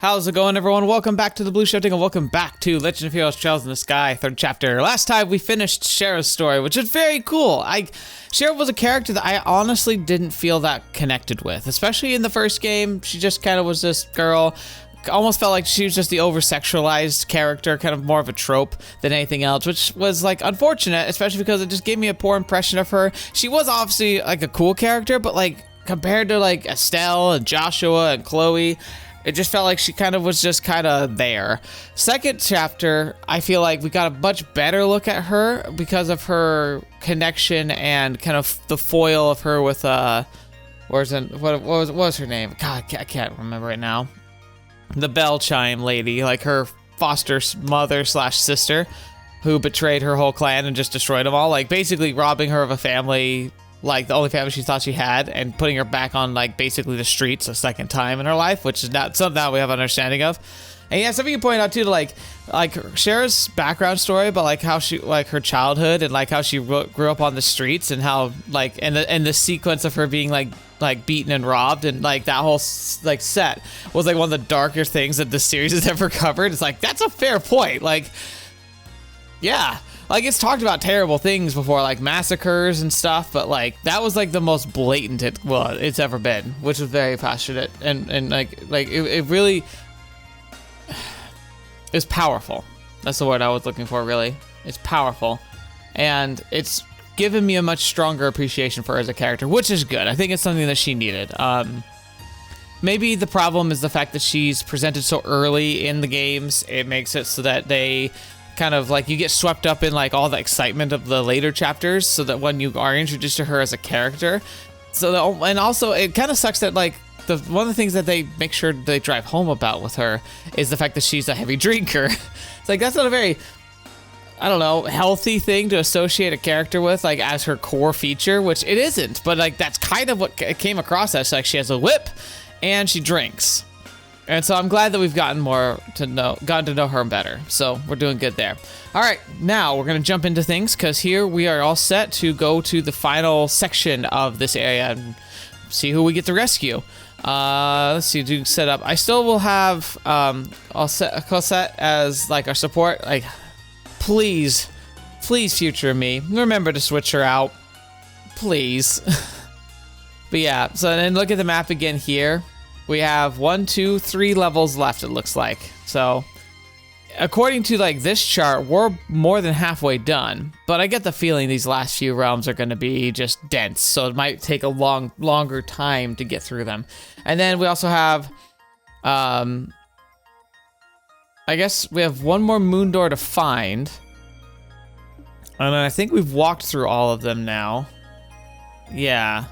How's it going, everyone? Welcome back to TheBlueShifting and welcome back to Legend of Heroes Trails in the Sky, 3rd chapter. Last time we finished Shera's story, which is very cool. Shera was a character that I honestly didn't feel that connected with, especially in the first game. She just kind of was this girl. Almost felt like she was just the over-sexualized character, kind of more of a trope than anything else, which was like unfortunate, especially because it just gave me a poor impression of her. She was obviously like a cool character, but like compared to like Estelle and Joshua and Chloe, it just felt like she kind of was just kind of there. Second chapter, I feel like we got a much better look at her because of her connection and kind of the foil of her with what was her name? God, I can't remember right now. The bell chime lady, like her foster mother / sister, who betrayed her whole clan and just destroyed them all, like basically robbing her of a family, like the only family she thought she had, and putting her back on like basically the streets a second time in her life, which is not something that we have an understanding of. And yeah, something you point out too, to like Shera's background story, but like how she, like her childhood and like how she grew up on the streets, and how like and the sequence of her being like beaten and robbed, and like that whole like set was like one of the darker things that this series has ever covered. It's like, that's a fair point. Like, yeah. Like, it's talked about terrible things before, like massacres and stuff, but like that was like the most blatant it's ever been, which was very passionate and like it really is powerful. That's the word I was looking for, really. It's powerful, and it's given me a much stronger appreciation for her as a character, which is good. I think it's something that she needed. Maybe the problem is the fact that she's presented so early in the games. It makes it so that they kind of like, you get swept up in like all the excitement of the later chapters, so that when you are introduced to her as a character, and also it kind of sucks that like one of the things that they make sure they drive home about with her is the fact that she's a heavy drinker. It's like, that's not a very, I don't know, healthy thing to associate a character with, like as her core feature, which it isn't, but like that's kind of what it came across as. Like, she has a whip and she drinks. And so I'm glad that we've gotten to know her better. So we're doing good there. All right, now we're gonna jump into things, because here we are all set to go to the final section of this area and see who we get to rescue. Let's see, do set up. I still will have I'll set Cosette as like our support. Like, please, future me, remember to switch her out, please. But yeah, so then look at the map again here. We have 1, 2, 3 levels left, it looks like. So according to like this chart, we're more than halfway done, but I get the feeling these last few realms are going to be just dense, so it might take a longer time to get through them. And then we also have I guess we have one more moon door to find, and I think we've walked through all of them now. Yeah.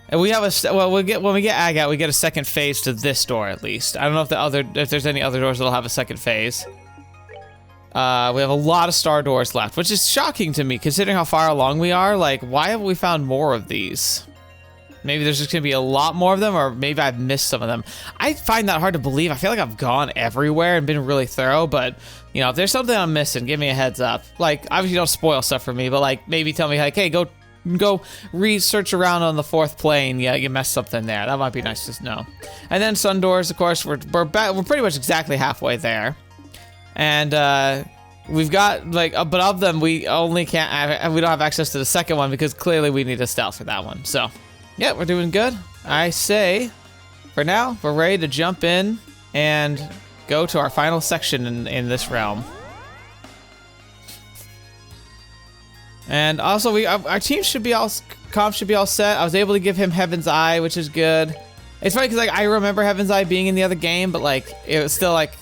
And we have when we get Agat, we get a second phase to this door at least. I don't know if there's any other doors that'll have a second phase. We have a lot of star doors left, which is shocking to me considering how far along we are. Like, why haven't we found more of these? Maybe there's just gonna be a lot more of them, or maybe I've missed some of them. I find that hard to believe. I feel like I've gone everywhere and been really thorough, but you know, if there's something I'm missing, give me a heads up. Like, obviously don't spoil stuff for me, but like maybe tell me like, hey, go research around on the 4th plane. Yeah, you messed something there. That might be nice to know. And then sun doors, of course, we're pretty much exactly halfway there. And we've got like, but of them we only we don't have access to the second one because clearly we need a stealth for that one. So yeah, we're doing good. I say for now we're ready to jump in and go to our final section in this realm. And also, our team should be all set. I was able to give him Heaven's Eye, which is good. It's funny because like I remember Heaven's Eye being in the other game, but like it was still like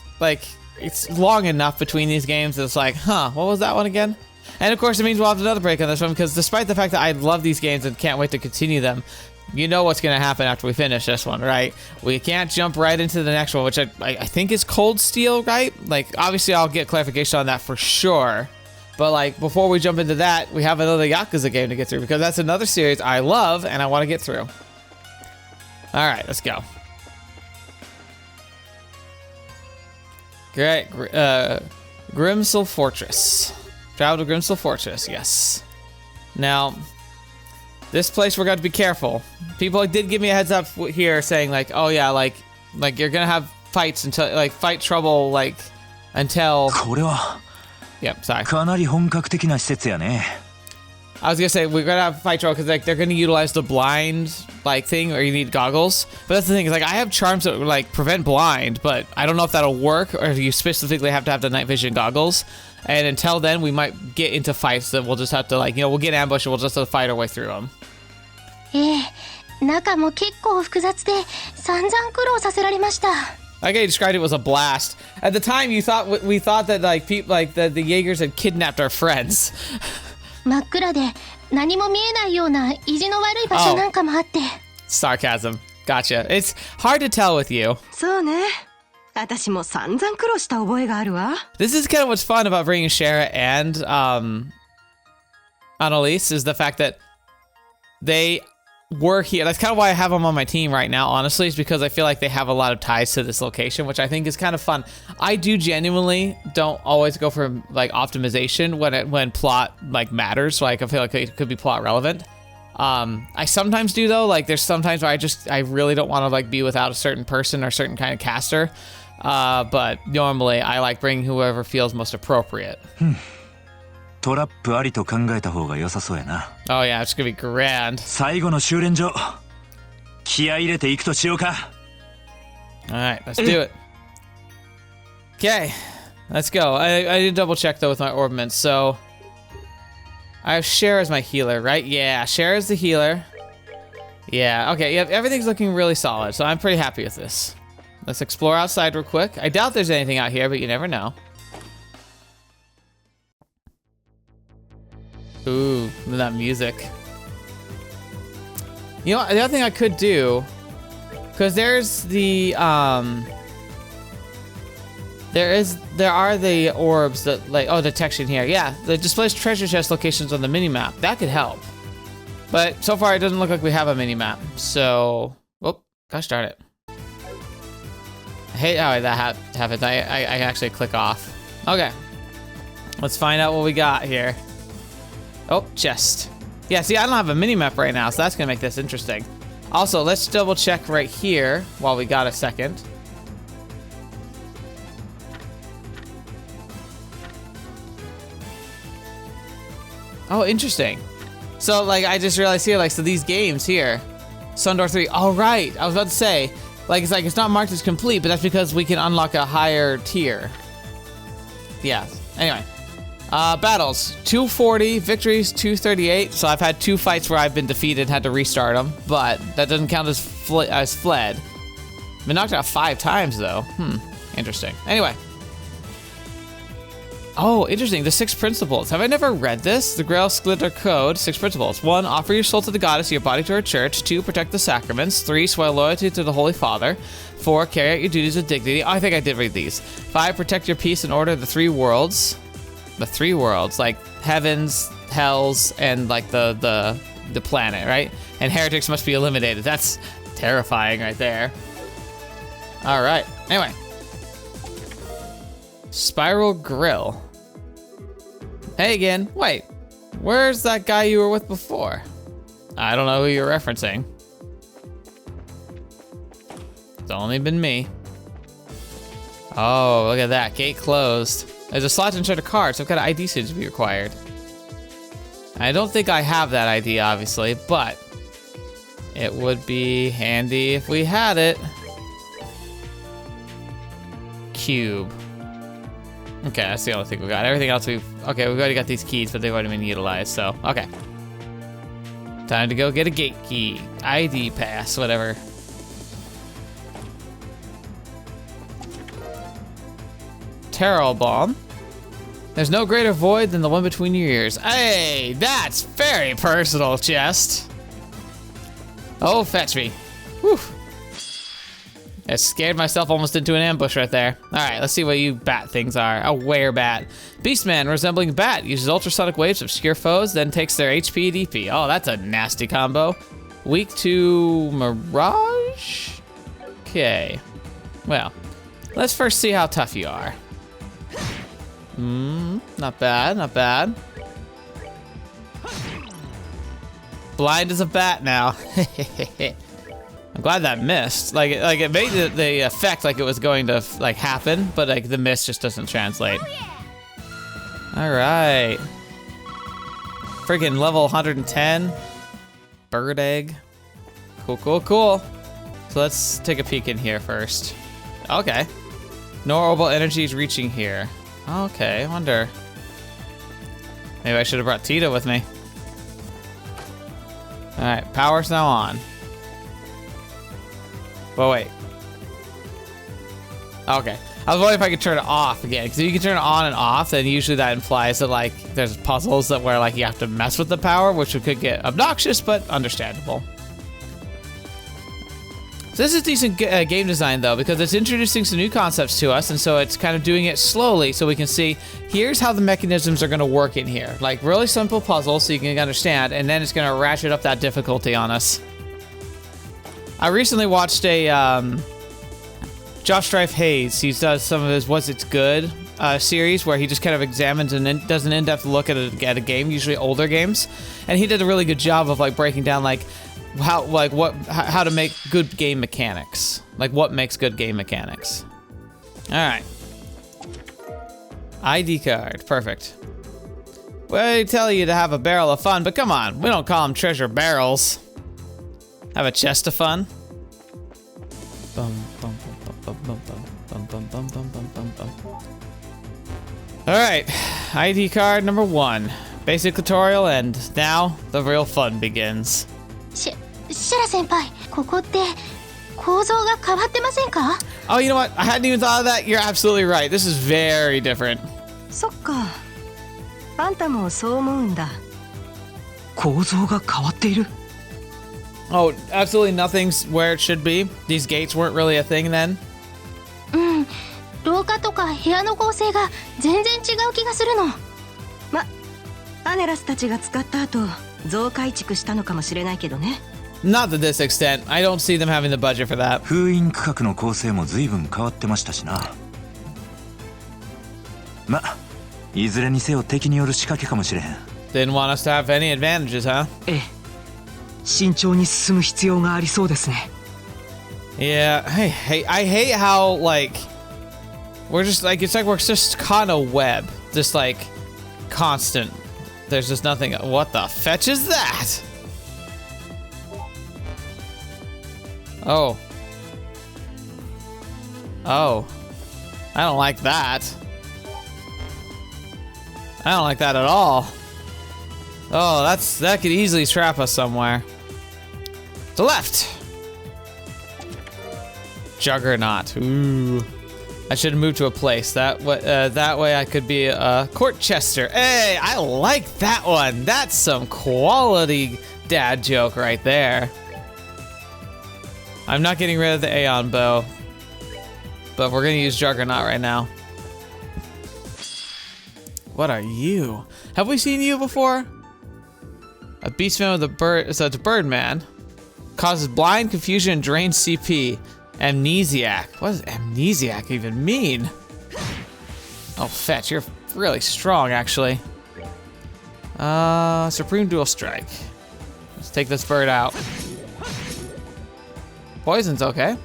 it's long enough between these games that it's like, huh, what was that one again? And of course, it means we'll have another break on this one, because despite the fact that I love these games and can't wait to continue them, you know what's gonna happen after we finish this one, right? We can't jump right into the next one, which I think is Cold Steel, right? Like, obviously I'll get clarification on that for sure. But like, before we jump into that, we have another Yakuza game to get through, because that's another series I love and I want to get through. All right, let's go. Great. Grimsel Fortress. Travel to Grimsel Fortress, yes. Now, this place we're going to be careful. People did give me a heads up here saying like, oh yeah, like you're going to have fights until, like, fight trouble, like, until... これは Yep, sorry. かなり本格的な施設やね。 I was gonna say, we're gonna have fight trouble because, like, they're gonna utilize the blind, like, thing, or you need goggles. But that's the thing, is, like, I have charms that, like, prevent blind, but I don't know if that'll work, or if you specifically have to have the night vision goggles. And until then, we might get into fights that we'll just have to, like, you know, we'll get ambushed and we'll just have to fight our way through them. 中も結構複雑で散々苦労させられました。 Like I described, it was a blast. At the time, we thought that, like, people, like, the Jaegers had kidnapped our friends. 真っ暗で何も見えないような意地の悪い場所なんかもあって。Sarcasm. Gotcha. It's hard to tell with you. そうね。私も散々苦労した覚えがあるわ。 This is kind of what's fun about bringing Shera and Annalise, is the fact that they were here. That's kind of why I have them on my team right now, honestly, is because I feel like they have a lot of ties to this location, which I think is kind of fun. I do genuinely don't always go for, like, optimization when plot, like, matters. Like, I feel like it could be plot relevant. I sometimes do, though. Like, there's sometimes where I really don't want to, like, be without a certain person or certain kind of caster. But normally I like bringing whoever feels most appropriate. トラップありと考えた方が良さそうやな。 Oh yeah, it's gonna be grand. 最後の修練場、気合い入れていくとしようか。 Alright, let's do it. Okay, let's go. I did double check though with my orbments, so I have Shera as my healer, right? Yeah, Shera is the healer. Yeah, okay, yeah, everything's looking really solid, so I'm pretty happy with this. Let's explore outside real quick. I doubt there's anything out here, but you never know. Ooh, that music. You know, the other thing I could do, because there's the, there are the orbs that, like, oh, detection here. Yeah, the displays treasure chest locations on the mini-map. That could help. But so far, it doesn't look like we have a mini-map. So, oh, gosh darn it. I hate how that happens. I actually click off. Okay. Let's find out what we got here. Oh, chest. Yeah, see, I don't have a mini-map right now, so that's gonna make this interesting. Also, let's double check right here while we got a second. Oh, interesting. So, like, I just realized here, like, so these games here, Sundoor 3, oh, right, I was about to say, like, it's not marked as complete, but that's because we can unlock a higher tier. Yeah, anyway. Battles, 240, victories, 238. So I've had 2 fights where I've been defeated and had to restart them, but that doesn't count as fled. Been knocked out 5 times though. Interesting. Anyway. Oh, interesting. The 6 principles. Have I never read this? The Gralsritter Code, 6 principles. 1, offer your soul to the goddess, your body to her church. 2, protect the sacraments. 3, swear loyalty to the Holy Father. 4, carry out your duties with dignity. Oh, I think I did read these. 5, protect your peace and order of the 3 worlds. The 3 worlds, like heavens, hells, and like the planet, right? And heretics must be eliminated. That's terrifying right there. All right. Anyway, Spiral Grill. Hey again. Wait, where's that guy you were with before? I don't know who you're referencing. It's only been me. Oh, look at that. Gate closed. There's a slot to insert a card, so I've got an ID seems to be required. I don't think I have that ID, obviously, but it would be handy if we had it. Cube. Okay, that's the only thing we got. Everything else we've already got these keys, but they've already been utilized, so, okay. Time to go get a gate key. ID pass, whatever. Tarot bomb. There's no greater void than the one between your ears. Hey, that's very personal, chest. Oh, fetch me. Whew. I scared myself almost into an ambush right there. All right, let's see what you bat things are. A werebat. Beastman, resembling bat, uses ultrasonic waves to obscure foes, then takes their HP and DP. Oh, that's a nasty combo. Weak to Mirage? Okay. Well, let's first see how tough you are. Not bad, not bad. Blind as a bat now. I'm glad that missed. Like it made the effect like it was going to like happen, but like the miss just doesn't translate. All right. Freaking level 110. Bird egg. Cool, cool, cool. So let's take a peek in here first. Okay. No orbital energy is reaching here. Okay, I wonder. Maybe I should have brought Tito with me. All right, power's now on. But wait. Okay. I was wondering if I could turn it off again, because if you can turn it on and off, then usually that implies that like there's puzzles that where like you have to mess with the power, which could get obnoxious, but understandable. So this is decent game design though, because it's introducing some new concepts to us, and so it's kind of doing it slowly so we can see here's how the mechanisms are going to work in here. Like really simple puzzles so you can understand, and then it's going to ratchet up that difficulty on us. I recently watched a Josh Strife Hayes. He does some of his What's It's Good series where he just kind of examines and does an in-depth look at a game, usually older games, and he did a really good job of like breaking down like how to make good game mechanics, like what makes good game mechanics. All right, ID card, perfect. Well, they tell you to have a barrel of fun, but come on, we don't call them treasure barrels. Have a chest of fun. Alright, ID card number 1. Basic tutorial, and now the real fun begins. シェラ先輩、ここって構造が変わってませんか? Oh, you know what? I hadn't even thought of that. You're absolutely right. This is very different. そっか。あんたもそう思うんだ。構造が変わっている。 Oh, absolutely nothing's where it should be. These gates weren't really a thing then. 廊下とか部屋の構成が全然違う気がするの。アネラスたちが使った後、増改築したのかもしれないけどね。Not to this extent. I don't see them having the budget for that. 封印区画の構成も随分変わってましたしな。いずれにせよ敵による仕掛けかもしれへん。Didn't want us to have any advantages, huh? ええ。慎重に進む必要がありそうですね。Yeah, I hate how like we're just like it's like we're just caught in a web, just like constant. There's just nothing. What the fetch is that? Oh. Oh. I don't like that. I don't like that at all. Oh, that could easily trap us somewhere. To left. Juggernaut. Ooh. I should have moved to a place. That way I could be a court chester. Hey, I like that one. That's some quality dad joke right there. I'm not getting rid of the Aeon bow, but we're gonna use Juggernaut right now. What are you? Have we seen you before? A beastman with a bird, so it's a birdman. Causes blind, confusion, and drains CP. Amnesiac. What does amnesiac even mean? Oh, fetch, you're really strong, actually. Supreme Dual Strike. Let's take this bird out. Poison's okay.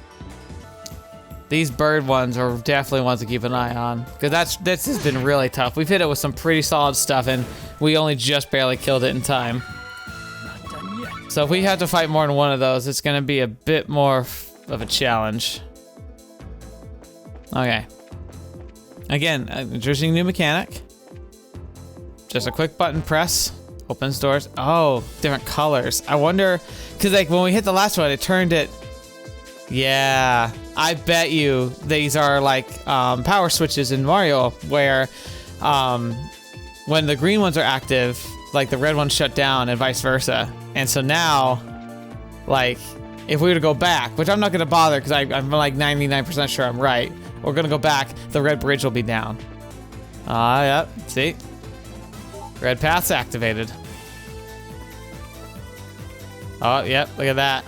These bird ones are definitely ones to keep an eye on, because this has been really tough. We've hit it with some pretty solid stuff, and we only just barely killed it in time. So if we have to fight more than one of those, it's gonna be a bit more of a challenge. Okay. Again, interesting new mechanic. Just a quick button press, opens doors. Oh, different colors. I wonder, because like when we hit the last one, it turned it. Yeah, I bet you these are like power switches in Mario, where when the green ones are active, like the red ones shut down and vice versa. And so now, like, if we were to go back, which I'm not gonna bother because I'm like 99% sure I'm right, we're gonna go back, the red bridge will be down. Yep, see? Red path's activated. Oh, yep, look at that.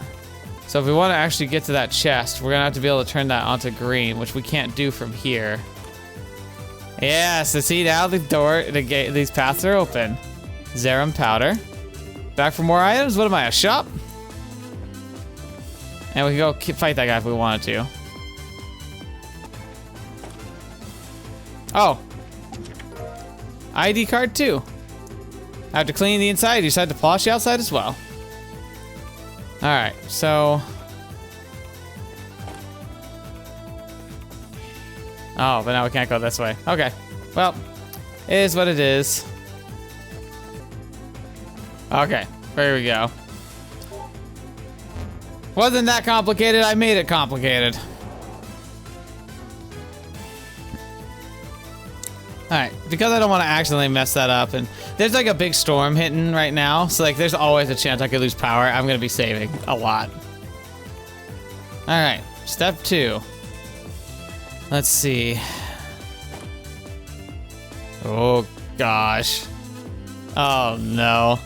So if we want to actually get to that chest, we're gonna have to be able to turn that onto green, which we can't do from here. Yeah, so see now the gate, these paths are open. Zerum powder. Back for more items? What am I, a shop? And we can go fight that guy if we wanted to. Oh. ID card too. I have to clean the inside. You decide to polish the outside as well. Alright, so... Oh, but now we can't go this way. Okay. Well, it is what it is. Okay, there we go. Wasn't that complicated, I made it complicated. Alright, because I don't want to accidentally mess that up, and there's like a big storm hitting right now, so like there's always a chance I could lose power. I'm gonna be saving a lot. Alright, step 2. Let's see. Oh gosh. Oh no.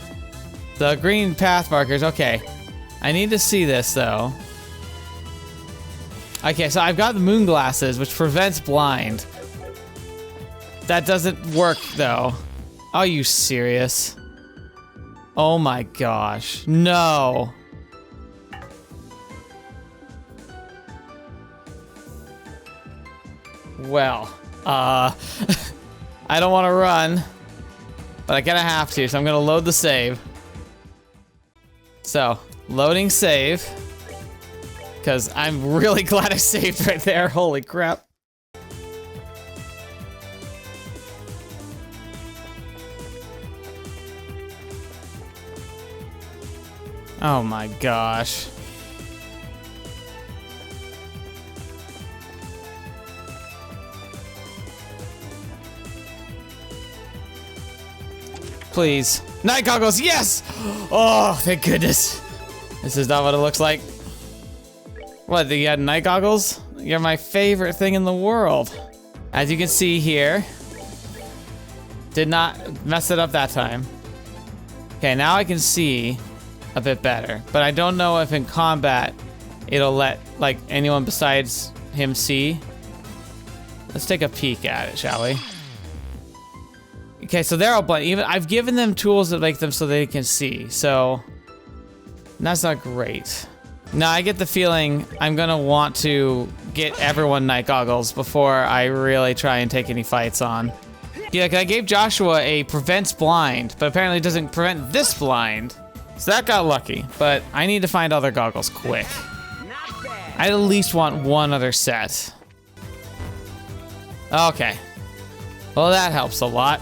The green path markers, okay. I need to see this though. Okay, so I've got the moon glasses, which prevents blind. That doesn't work though. Are you serious? Oh my gosh. No. Well, I don't want to run, but I kinda have to, so I'm gonna load the save. So, loading save. Because I'm really glad I saved right there, holy crap. Oh my gosh. Please. Night goggles, yes! Oh, thank goodness. This is not what it looks like. What, you had night goggles? You're my favorite thing in the world. As you can see here, did not mess it up that time. Okay, now I can see a bit better, but I don't know if in combat it'll let like anyone besides him see. Let's take a peek at it, shall we? Okay, so they're all blind. Even I've given them tools that make them so they can see. So that's not great. Now I get the feeling I'm gonna want to get everyone night goggles before I really try and take any fights on. Yeah, 'cause I gave Joshua a prevents blind, but apparently it doesn't prevent this blind. So that got lucky, but I need to find other goggles quick. I at least want one other set. Okay. Well, that helps a lot.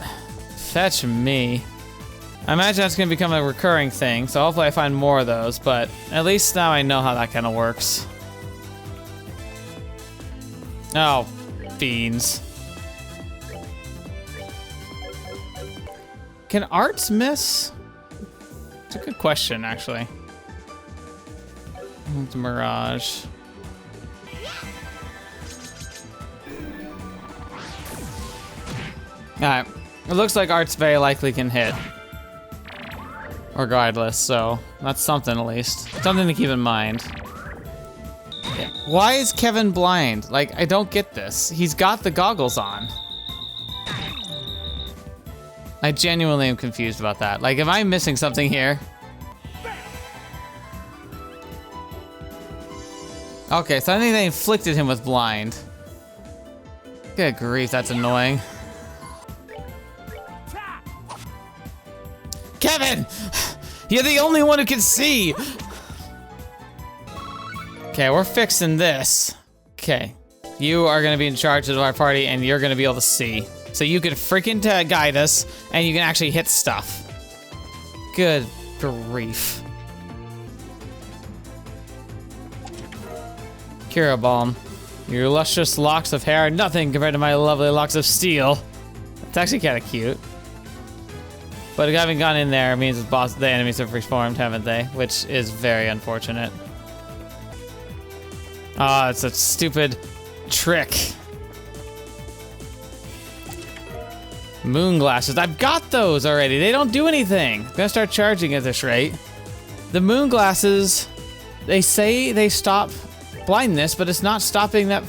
Fetch me. I imagine that's gonna become a recurring thing, so hopefully I find more of those, but at least now I know how that kind of works. Oh, beans. Can arts miss? It's a good question, actually. It's Mirage. Alright. It looks like arts very likely can hit. Regardless, so that's something at least. Something to keep in mind. Yeah. Why is Kevin blind? Like, I don't get this. He's got the goggles on. I genuinely am confused about that. Like, am I missing something here? Okay, so I think they inflicted him with blind. Good grief, that's annoying. Kevin! You're the only one who can see! Okay, we're fixing this. Okay, you are gonna be in charge of our party and you're gonna be able to see. So you can freaking guide us and you can actually hit stuff. Good grief. Cura Balm. Your luscious locks of hair are nothing compared to my lovely locks of steel. It's actually kind of cute. But having gone in there means the enemies have reformed, haven't they? Which is very unfortunate. Ah, it's a stupid trick. Moon glasses. I've got those already. They don't do anything. I'm gonna start charging at this rate. The moon glasses, they say they stop blindness, but it's not stopping that.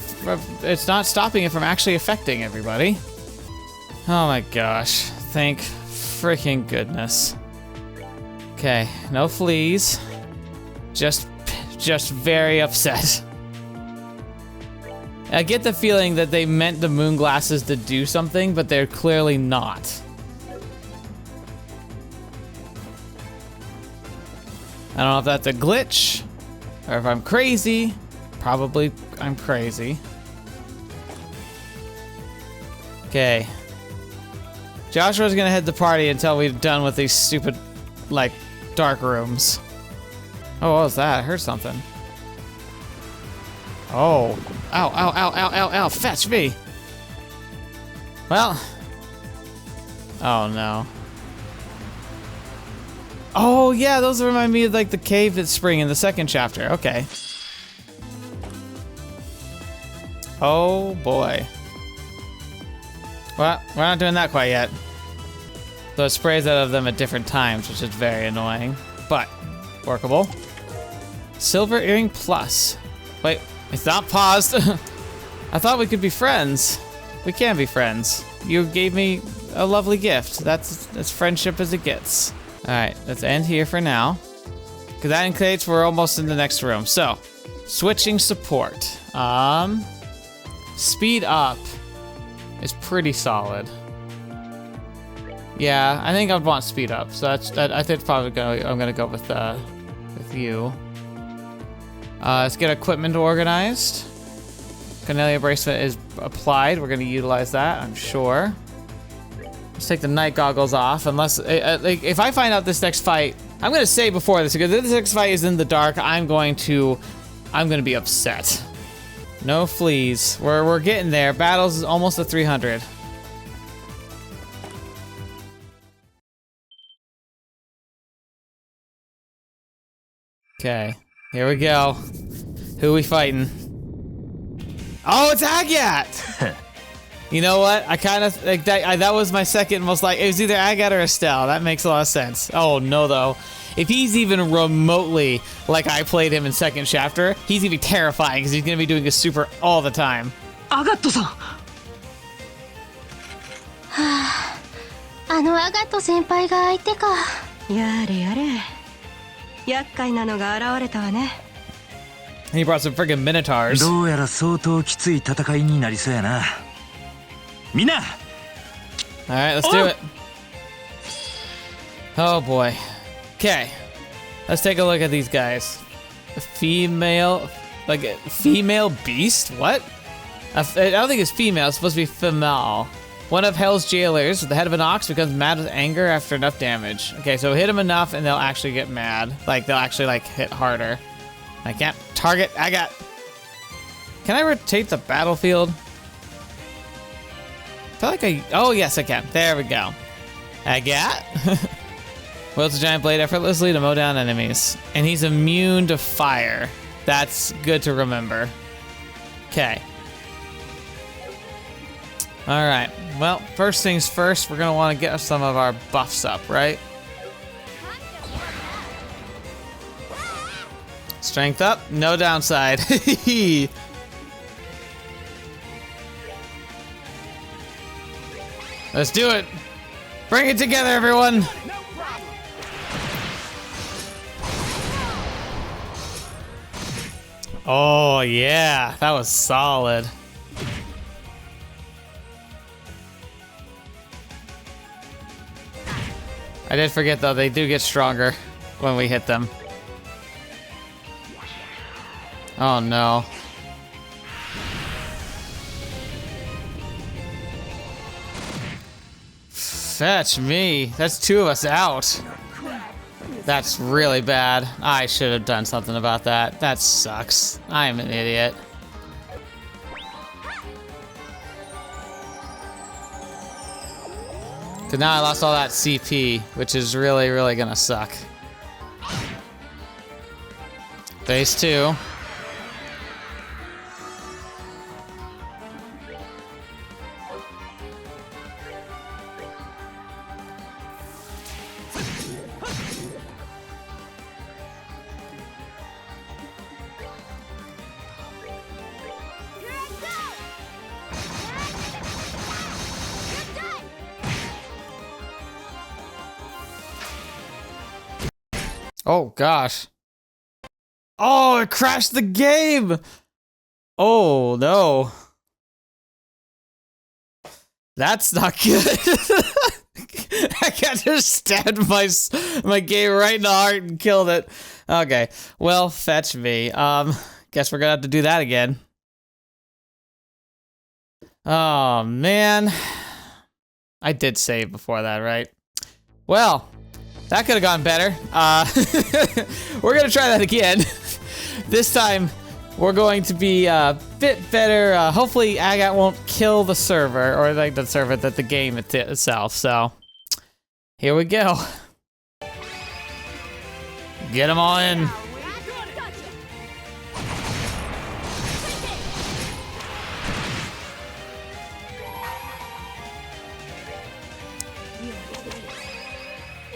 It's not stopping it from actually affecting everybody. Oh my gosh! Thank freaking goodness. Okay, no fleas. Just just very upset. I get the feeling that they meant the moon glasses to do something, but they're clearly not. I don't know if that's a glitch, or if I'm crazy. Probably I'm crazy. Okay. Joshua's gonna head the party until we're done with these stupid, like, dark rooms. Oh, what was that? I heard something. Oh. Ow, ow, ow, ow, ow, ow. Fetch me. Well. Oh, no. Oh, yeah, those remind me of, like, the cave that's spring in the second chapter. Okay. Oh, boy. Well, we're not doing that quite yet. So it sprays out of them at different times, which is very annoying, but workable. Silver earring plus. Wait, it's not paused. I thought we could be friends. We can be friends. You gave me a lovely gift. That's friendship as it gets. All right, let's end here for now. Because that indicates we're almost in the next room. So, switching support. Speed up is pretty solid. Yeah, I think I'd want speed up. So I think probably I'm gonna go with you. Let's get equipment organized. Cornelia bracelet is applied. We're gonna utilize that, I'm sure. Let's take the night goggles off. Unless, like, if I find out this next fight, I'm gonna say before this, because if this next fight is in the dark, I'm gonna be upset. No fleas. We're getting there. Battles is almost at 300. Okay, here we go. Who we fighting? Oh, it's Agat! You know what? I kind of like that. That was my second most like. It was either Agat or Estelle. That makes a lot of sense. Oh no, though. If he's even remotely like I played him in second chapter, he's gonna be terrifying because he's gonna be doing a super all the time. Agatto-san! あのアガット先輩が相手か。やれやれ。厄介なのが現れたわね。He brought some friggin' minotaurs. どうやら相当きつい戦いになりそうやな。みんな。All right, let's do it. Oh boy. Okay, let's take a look at these guys. A female, like a female beast? What? I don't think it's female. It's supposed to be female. One of Hell's jailers, the head of an ox, becomes mad with anger after enough damage. Okay, so hit them enough and they'll actually get mad. Like, they'll actually, like, hit harder. I can't target. I got... Can I rotate the battlefield? I feel like I... Oh, yes, I can. There we go. I got... Wields a giant blade effortlessly to mow down enemies. And he's immune to fire. That's good to remember. Okay. Alright, well, first things first, we're gonna want to get some of our buffs up, right? Strength up, no downside. Let's do it! Bring it together, everyone! Oh, yeah, that was solid. I did forget, though, they do get stronger when we hit them. Oh, no. Fetch me. That's two of us out. That's really bad. I should have done something about that. That sucks. I'm an idiot. Cause now I lost all that CP, which is really, really gonna suck. Phase 2. Oh gosh. Oh, it crashed the game. Oh, no. That's not good. I got just stabbed my game right in the heart and killed it. Okay, well, fetch me. Guess we're gonna have to do that again. Oh, man. I did save before that, right? Well, that could have gone better. We're gonna try that again. This time, we're going to be a bit better. Hopefully, Agat won't kill the server, or like the server that the game itself. So, here we go. Get them all in.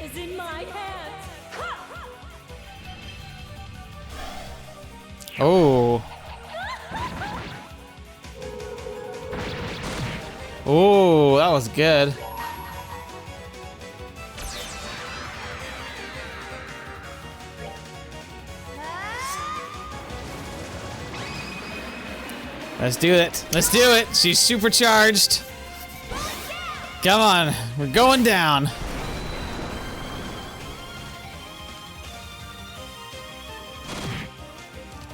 Is in my hands. Oh. Oh, that was good. Let's do it. Let's do it. She's supercharged. Come on. We're going down.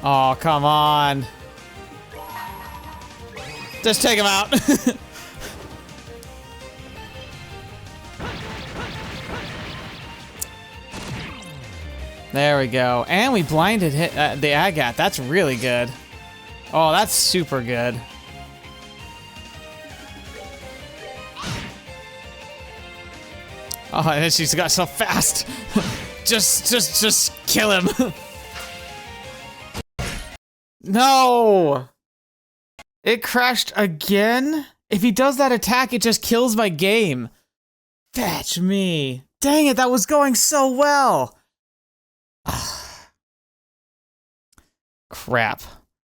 Oh, come on. Just take him out. There we go. And we blinded the Agat. That's really good. Oh, that's super good. Oh, and she's got so fast. just kill him. No! It crashed again? If he does that attack, it just kills my game. Fetch me. Dang it, that was going so well. Crap.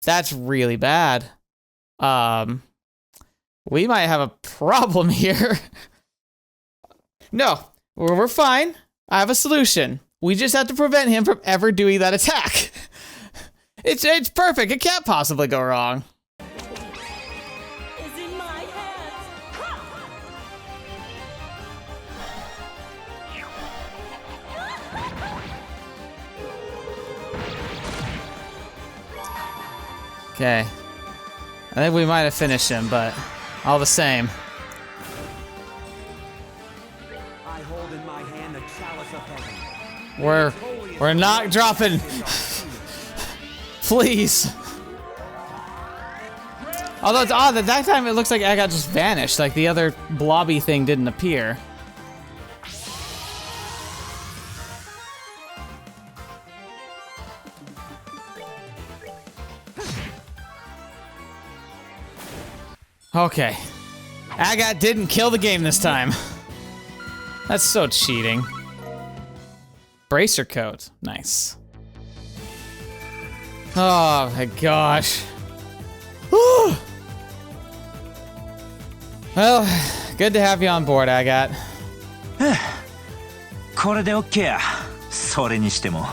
That's really bad. We might have a problem here. No, we're fine. I have a solution. We just have to prevent him from ever doing that attack. It's perfect. It can't possibly go wrong. Is in my hands. Okay. I think we might have finished him, but all the same. I hold in my hand the chalice of heaven. We're not dropping. Please. Although it's odd that that time it looks like Agat just vanished, like the other blobby thing didn't appear. Okay. Agat didn't kill the game this time. That's so cheating. Bracer coat. Nice. Oh my gosh. Whew. Well, good to have you on board, Agat. これで OK や。それにしても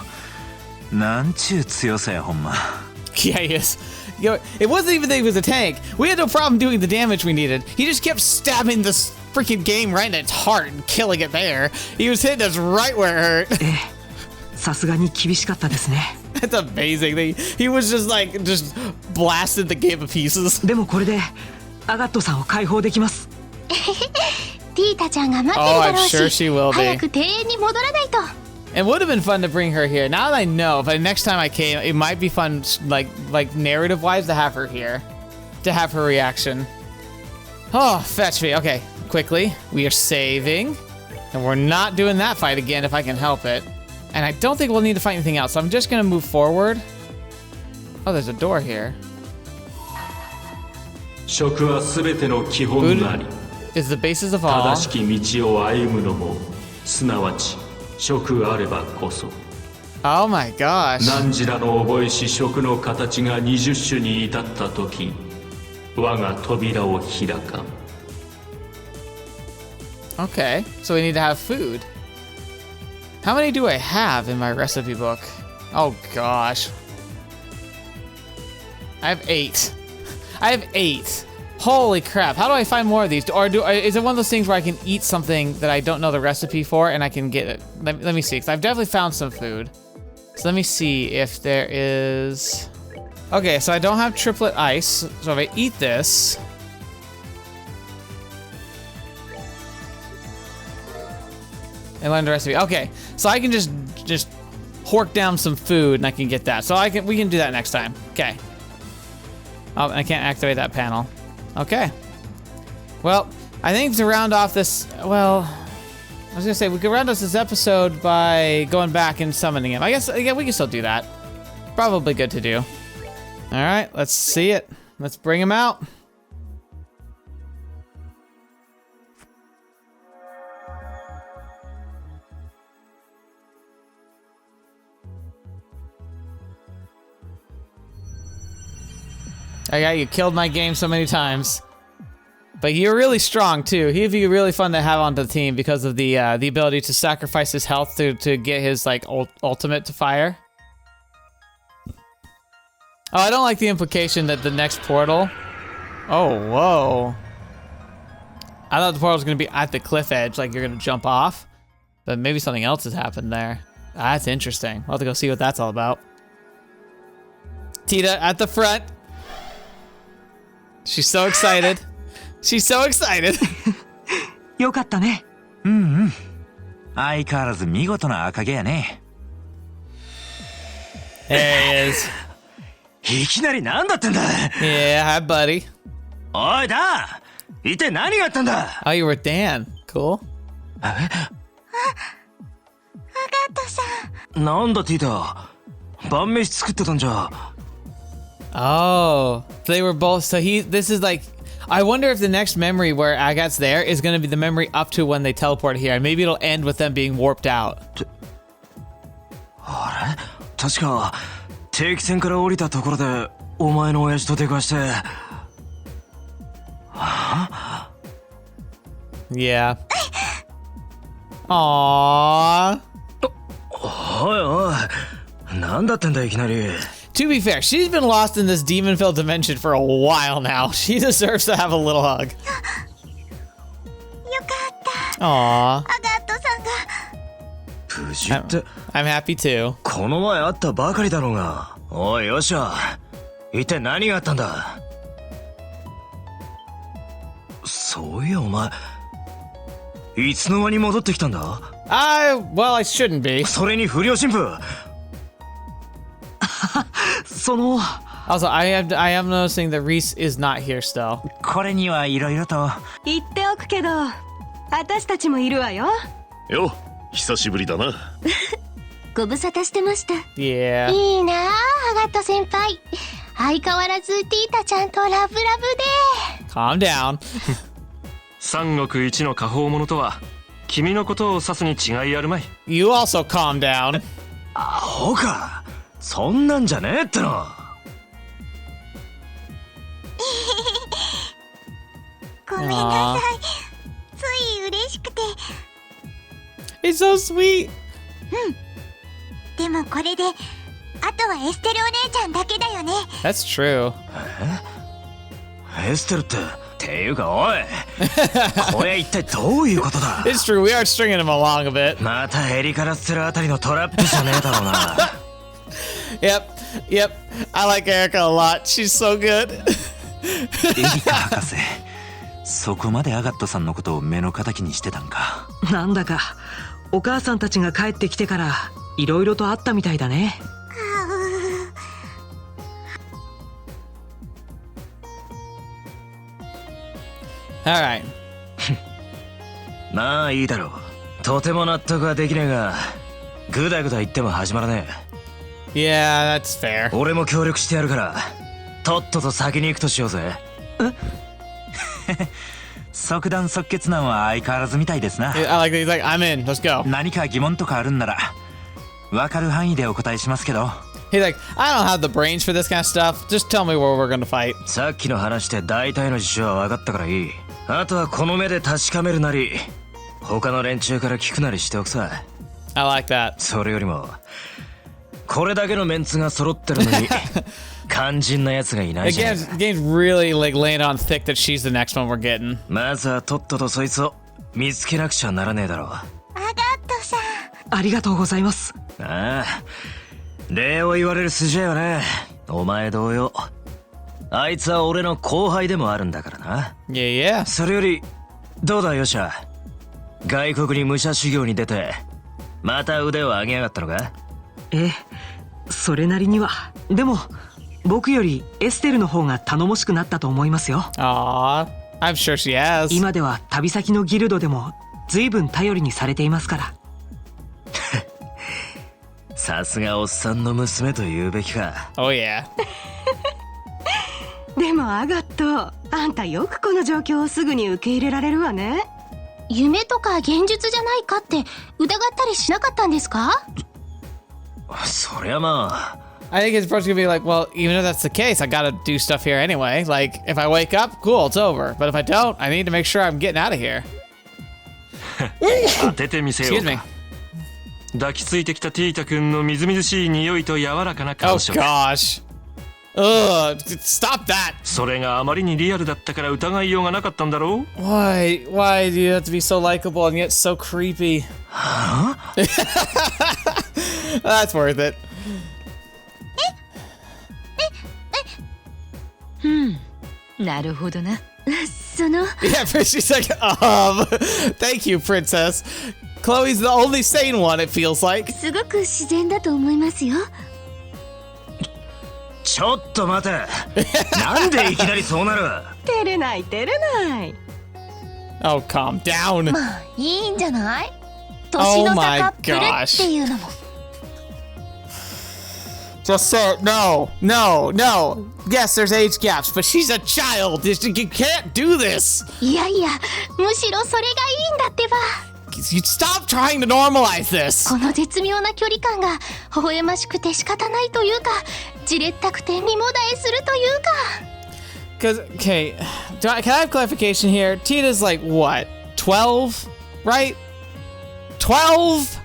なんちゅう強さやほんま。 Yeah, he is. You know, it wasn't even that he was a tank. We had no problem doing the damage we needed. He just kept stabbing this freaking game right in its heart and killing it there. He was hitting us right where it hurt. さすがに厳しかったですね。 That's amazing. He was just like, just blasted the game to pieces. でもこれでアガットさんを解放できます。ティータちゃんが待ってる Oh, だ I'm ろう sure し、 she will 早 be. く庭園に戻らないと。 It would have been fun to bring her here. Now that I know, but next time I came, it might be fun, like narrative-wise, to have her here, to have her reaction. Oh, fetch me. Okay, quickly. We are saving, and we're not doing that fight again if I can help it. And I don't think we'll need to fight anything else, so I'm just gonna move forward. Oh, there's a door here. 食はすべての基本なり。 Is the basis of all. 正しき道を歩むのも、すなわち食あればこそ。 Oh my gosh. 汝らの覚えし食の形が20種に至ったとき、我が扉を開かん。 Okay, so we need to have food. How many do I have in my recipe book? Oh gosh. I have 8. I have 8. Holy crap. How do I find more of these? Or is it one of those things where I can eat something that I don't know the recipe for and I can get it? Let me see, because I've definitely found some food. So let me see if there is... Okay, so I don't have triplet ice. So if I eat this... and learn the recipe. Okay, so I can just hork down some food and I can get that. So we can do that next time. Okay. Oh, I can't activate that panel. Okay. Well, I think to round off this, well, I was gonna say we could round off this episode by going back and summoning him. I guess, yeah, we can still do that. Probably good to do. All right, let's see it. Let's bring him out. You killed my game so many times. But you're really strong too. He'd be really fun to have on the team because of the ability to sacrifice his health to get his like ultimate to fire. Oh, I don't like the implication that the next portal... Oh, whoa. I thought the portal was gonna be at the cliff edge, like you're gonna jump off. But maybe something else has happened there. That's interesting. We'll have to go see what that's all about. Tita at the front. She's so excited. She's so excited. よかったね。相変わらず見事な赤毛やね。 There he is. いきなり何だってんだ。 Yeah, hi buddy. おいだ。一体何があったんだ。 Oh, you were Dan. Cool. なんだティータ。晩飯作ってたんじゃ。 Oh, so they were both. So this is like, I wonder if the next memory where Agat's there is going to be the memory up to when they teleport here. And maybe it'll end with them being warped out. あれ確か定期船から降りたところでお前の親父と出くわして。Yeah. Aww. おいおい。なんだってんだいきなり。 To be fair, she's been lost in this demon-filled dimension for a while now. She deserves to have a little hug. よかった。 Aww. アガットさんが。無事って。 I'm happy too. この前会ったばかりだろうが。おいよっしゃ。一体何があったんだ。そういやお前。いつの間に戻ってきたんだ。Well, I shouldn't be. それに不良神父。 その Also, I am noticing that Reese is not here still. これにはいろいろと言っておくけど、私たちもいるわよ。よ、久しぶりだな。ご無沙汰してました。 Yeah. いいなあ、アガット先輩。相変わらずティータちゃんとラブラブで。 Calm down. 三国一の下方者とは君のことを指すに違いあるまい。 You also calm down. アホか。そんなんじゃねえっての。ごめんなさい。つい嬉しくて。 It's so sweet. でもこれで、あとはエステルお姉ちゃんだけだよね。 That's true. エステルって。っていうかおい。これ一体どういうことだ。 It's true. We are stringing him along a bit. またヘリから捨てるあたりのトラップじゃねえだろうな。Yep. I like Erica a lot. She's so good. エリカ博士。そこまでアガットさんのことを目の敵にしてたんか。なんだかお母さんたちが帰ってきてからいろいろとあったみたいだね。Alright. まあいいだろう。とても納得はできねえが、グダグダ言っても始まらねえ。 Yeah, that's fair. 俺も協力してやるから、とっとと先に行くとしようぜ。即断即決なんは相変わらずみたいですな。I like that. He's like, I'm in. Let's go. 何か疑問とかあるんなら、わかる範囲でお答えしますけど。He's like, I don't have the brains for this kind of stuff. Just tell me where we're gonna fight. さっきの話で大体の事情は分かったからいい。あとはこの目で確かめるなり、他の連中から聞くなりしておくさ。I like that. それよりも、これだけのメンツが揃ってるのに、肝心なやつがいないじゃん。The game's really like laying on thick that she's the next one we're getting. まずはとっととそいつを見つけなくちゃならねえだろう。アガットさん。ありがとうございます。ああ、礼を言われる筋合いよね。お前同様。あいつは俺の後輩でもあるんだからな。Yeah. それより、どうだよっしゃ。外国に武者修行に出て、また腕を上げやがったのか？それなりには。でも、僕よりエステルの方が頼もしくなったと思いますよ。Aw, I'm sure she has. 今では旅先のギルドでも随分頼りにされていますから。さすがおっさんの娘と言うべきか。Oh yeah. でもアガット、あんたよくこの状況をすぐに受け入れられるわね。夢とか現実じゃないかって疑ったりしなかったんですか？そりゃまあ。I think it's supposed to be like, well, even if that's the case, I gotta do stuff here anyway. Like, if I wake up, cool, it's over. But if I don't, I need to make sure I'm getting out of here. 当ててみせよう Excuse me. か。抱きついてきたティータ君のみずみずしい匂いと柔らかな Oh 感触。 gosh. Ugh, stop that. それがあまりにリアルだったから疑いようがなかったんだろう。 Why do you have to be so likable and yet so creepy? That's worth it. なるほどな。その Yeah, she's like, thank you, princess. Chloe's the only sane one, it feels like. すごく自然だと思いますよ。ちょっと待て。なんでいきなりそうなる？照れない照れない。 Oh, calm down. まあいいんじゃない？年の差カップルっていうのも。Just say it. No. Yes, there's age gaps, but she's a child. You can't do this. いやいや、むしろそれがいいんだってば。You stop trying to normalize this. この絶妙な距離感が微笑ましくて仕方ないというか、じれったくて身もだえするというか。 Because, okay, can I have clarification here? Tita's like, what, 12, right? 12?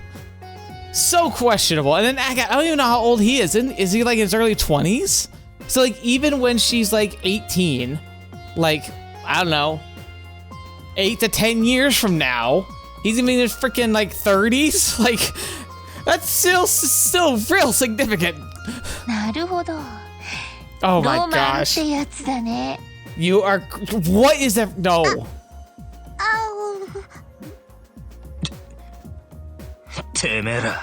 So questionable. And then I don't even know how old he is. Is he like in his early 20s? So like even when she's like 18, like, I don't know, 8 to 10 years from now, he's gonna be in his freaking like 30s? Like, that's still real significant. なるほど。 Oh my ロマンっ gosh. てやつだね。 You are, what is that? No. あう。てめえら。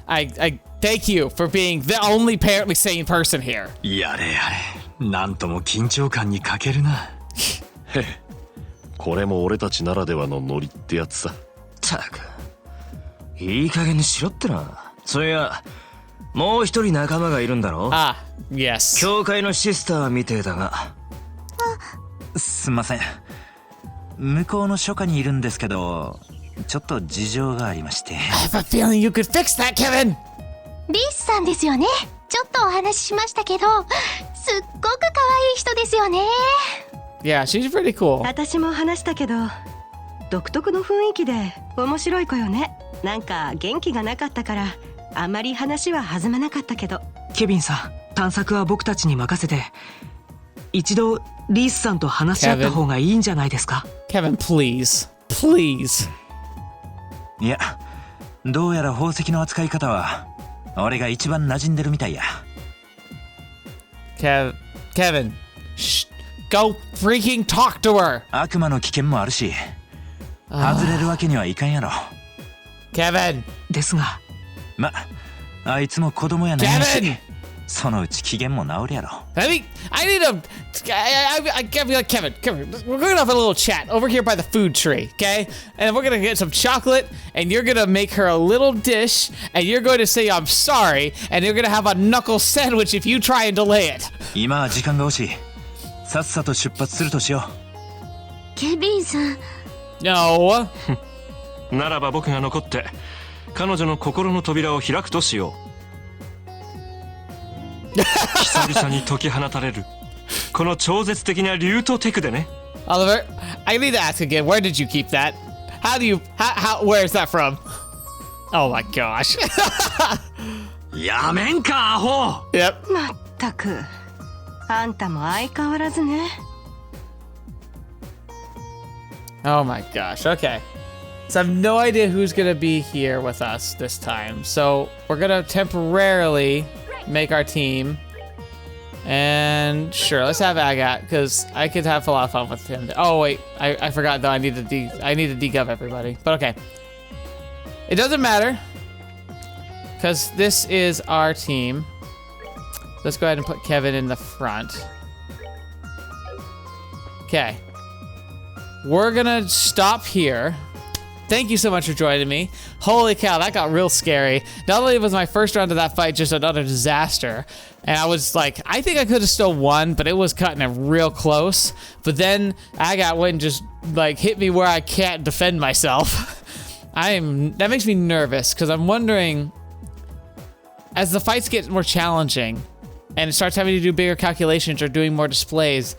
I thank you for being the only apparently sane person here. やれやれ。なんとも緊張感に欠けるな。へえ、これも俺たちならではのノリってやつさ。たく、いい加減にしろってな。そういや、もう一人仲間がいるんだろ？ Ah, yes. 教会のシスターみてえだが。すんません。向こうの書家にいるんですけど、ちょっと事情がありまして。I have a feeling you could fix that, Kevin. リスさんですよね。ちょっとお話ししましたけど、すっごく可愛い人ですよね。Yeah, she's pretty cool. 私も話したけど、独特の雰囲気で面白い子よね。なんか元気がなかったからあんまり話は弾まなかったけど。ケビンさん、探索は僕たちに任せて、一度リースさんと話し合った方がいいんじゃないですか？ Kevin, please. Please. いや、どうやら宝石の扱い方は俺が一番馴染んでるみたいや。Kevin, shh. Go freaking talk to her. 悪魔の危険もあるし、外れるわけにはいかんやろ。Kevin. ですが、あいつも子供やないし、 Kevin. そのうち機嫌も治るやろ。I need Kevin, we're gonna have a little chat over here by the food tree, okay? And we're gonna get some chocolate, and you're gonna make her a little dish, and you're going to say I'm sorry, and you're gonna have a knuckle sandwich if you try and delay it. 今は時間が惜しい。さっさと出発するとしよう。ケビンさん。No. ならば僕が残って彼女の心の扉を開くとしよう。久々に解き放たれるこの超絶的なリュートテクでね。 Oliver, I need to ask again, where did you keep that? Where is that from? Oh my gosh. やめんかアホ。 Yep. まったくあんたも相変わらずね。 Oh my gosh. Okay. So I have no idea who's gonna be here with us this time. So we're gonna temporarily make our team. And sure, let's have Agat, because I could have a lot of fun with him. Oh wait, I forgot though. I need to degov everybody. But okay, it doesn't matter, because this is our team. Let's go ahead and put Kevin in the front. Okay, we're gonna stop here. Thank you so much for joining me. Holy cow, that got real scary. Not only was my first round of that fight just another disaster, and I was like, I think I could have still won, but it was cutting it real close. But then Agat went and just like hit me where I can't defend myself. That makes me nervous, because I'm wondering, as the fights get more challenging and it starts having to do bigger calculations or doing more displays,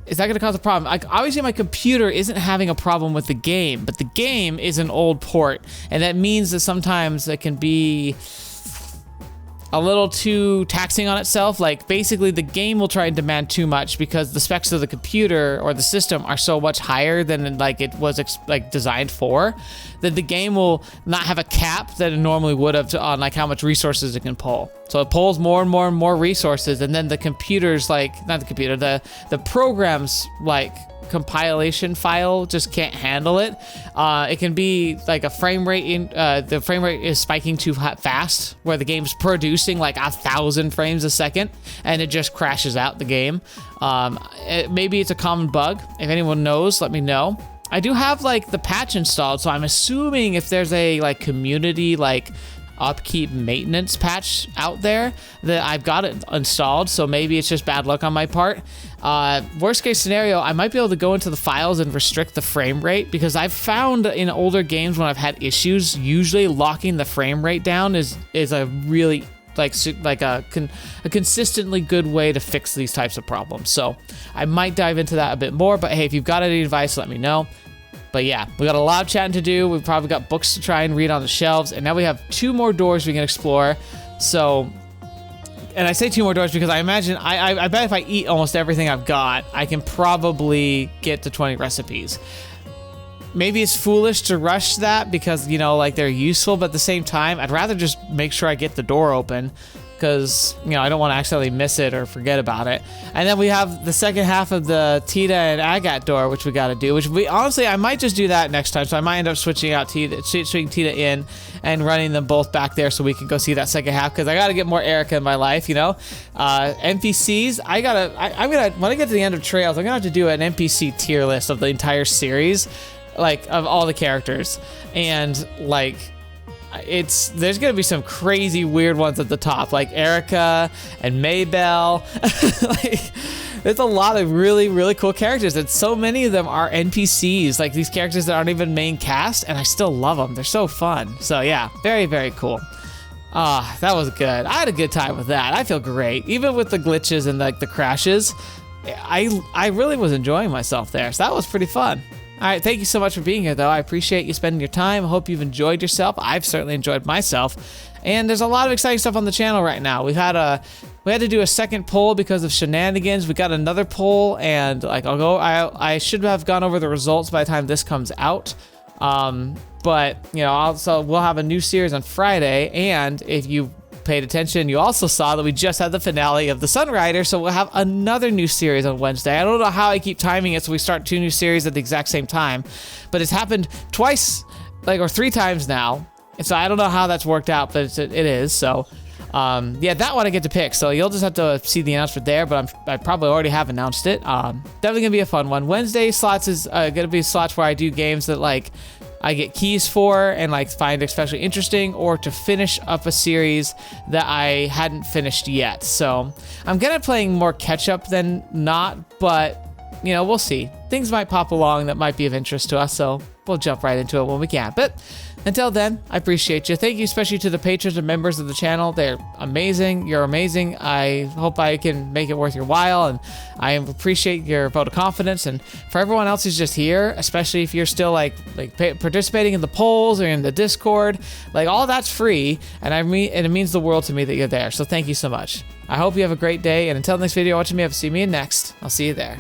is that going to cause a problem? Like, obviously my computer isn't having a problem with the game, but the game is an old port, and that means that sometimes it can be a little too taxing on itself. Like, basically the game will try and demand too much because the specs of the computer or the system are so much higher than like it was designed for, that the game will not have a cap that it normally would have on like how much resources it can pull. So it pulls more and more and more resources, and then the computer's like, not the computer, the program's like compilation file just can't handle it. It can be like a frame rate the frame rate is spiking too fast, where the game's producing like 1,000 frames a second and it just crashes out the game. Maybe it's a common bug. If anyone knows, let me know. I do have like the patch installed, so I'm assuming if there's a like community like upkeep maintenance patch out there, that I've got it installed, so maybe it's just bad luck on my part. Worst case scenario, I might be able to go into the files and restrict the frame rate, because I've found in older games when I've had issues, usually locking the frame rate down is a really like a consistently good way to fix these types of problems. So I might dive into that a bit more, but hey, if you've got any advice, let me know. But yeah, we got a lot of chatting to do. We've probably got books to try and read on the shelves, and now we have 2 more doors we can explore. So, and I say 2 more doors because I imagine, I bet if I eat almost everything I've got, I can probably get to 20 recipes. Maybe it's foolish to rush that because, you know, like they're useful, but at the same time, I'd rather just make sure I get the door open, because, you know, I don't want to accidentally miss it or forget about it. And then we have the second half of the Tita and Agat door, which we got to do, which we honestly, I might just do that next time. So I might end up switching Tita in and running them both back there so we can go see that second half, because I got to get more Erica in my life, you know. NPCs, I'm gonna, when I get to the end of Trails, I'm gonna have to do an NPC tier list of the entire series, like of all the characters, and like, there's gonna be some crazy weird ones at the top, like Erica and Maybell. Like, there's a lot of really, really cool characters, and so many of them are NPCs, like these characters that aren't even main cast, and I still love them. They're so fun. So yeah, very, very cool. That was good. I had a good time with that. I feel great, even with the glitches and like the crashes. I really was enjoying myself there, so that was pretty fun. All right, thank you so much for being here, though. I appreciate you spending your time. I hope you've enjoyed yourself. I've certainly enjoyed myself. And there's a lot of exciting stuff on the channel right now. We had to do a second poll because of shenanigans. We got another poll, and like I should have gone over the results by the time this comes out. But you know, also we'll have a new series on Friday, and if you paid attention, you also saw that we just had the finale of the Sunrider, so we'll have another new series on Wednesday. I don't know how I keep timing it so we start 2 new series at the exact same time, but it's happened twice, or 3 times now, and so I don't know how that's worked out, but it is. So yeah, that one I get to pick, so you'll just have to see the announcement there, but I probably already have announced it. Definitely gonna be a fun one. Wednesday slots is gonna be slots where I do games that like I get keys for and like find especially interesting, or to finish up a series that I hadn't finished yet. So I'm gonna playing more catch up than not, but you know, we'll see. Things might pop along that might be of interest to us, so we'll jump right into it when we can. But Until then, I appreciate you. Thank you especially to the patrons and members of the channel. They're amazing. You're amazing. I hope I can make it worth your while, and I appreciate your vote of confidence. And for everyone else who's just here, especially if you're still participating in the polls or in the Discord, all that's free, and it means the world to me that you're there. So thank you so much. I hope you have a great day, and until the next video, watching me up, see me in next. I'll see you there.